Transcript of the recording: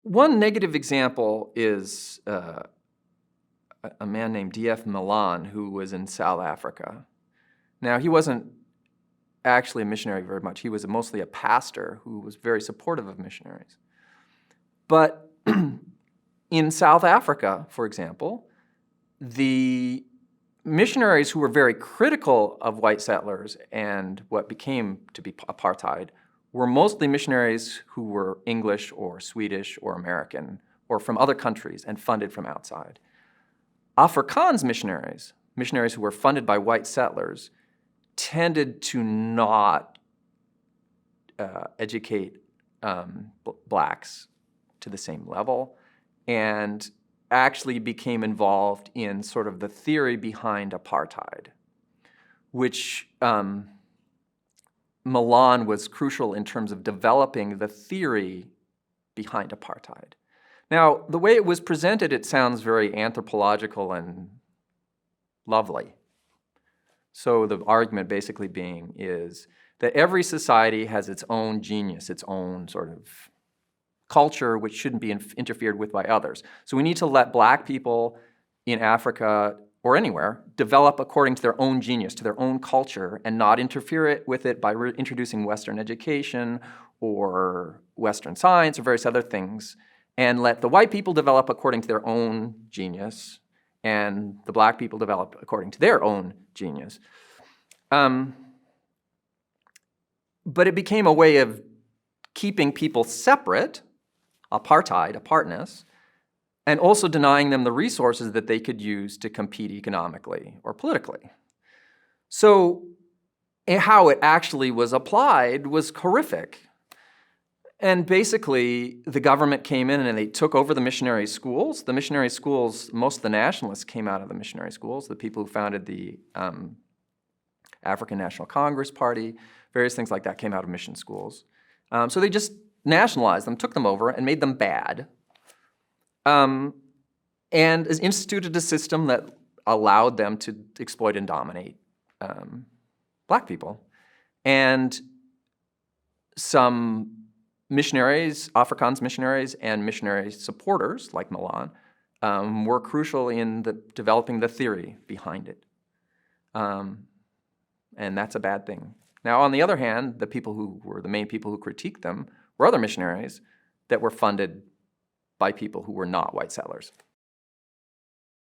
One negative example is a man named D.F. Malan, who was in South Africa. Now, he wasn't actually a missionary very much. He was mostly a pastor who was very supportive of missionaries. But in South Africa, for example, the missionaries who were very critical of white settlers and what became to be apartheid were mostly missionaries who were English or Swedish or American or from other countries and funded from outside. Afrikaans missionaries, missionaries who were funded by white settlers, tended to not educate blacks to the same level and actually became involved in sort of the theory behind apartheid, which Malan was crucial in terms of developing the theory behind apartheid. Now, the way it was presented, it sounds very anthropological and lovely. So the argument basically being is that every society has its own genius, its own sort of culture, which shouldn't be interfered with by others. So we need to let black people in Africa or anywhere develop according to their own genius, to their own culture, and not interfere with it by introducing Western education or Western science or various other things, and let the white people develop according to their own genius, and the black people develop according to their own genius. But it became a way of keeping people separate, apartheid, apartness, and also denying them the resources that they could use to compete economically or politically. So how it actually was applied was horrific. And basically, the government came in and they took over the missionary schools. The missionary schools, most of the nationalists came out of the missionary schools, the people who founded the African National Congress Party, various things like that came out of mission schools. So they just nationalized them, took them over, and made them bad. And has instituted a system that allowed them to exploit and dominate black people. And some missionaries, Afrikaans missionaries, and missionary supporters, like Malan, were crucial in developing the theory behind it. And that's a bad thing. Now, on the other hand, the people who were the main people who critiqued them were other missionaries that were funded by people who were not white settlers.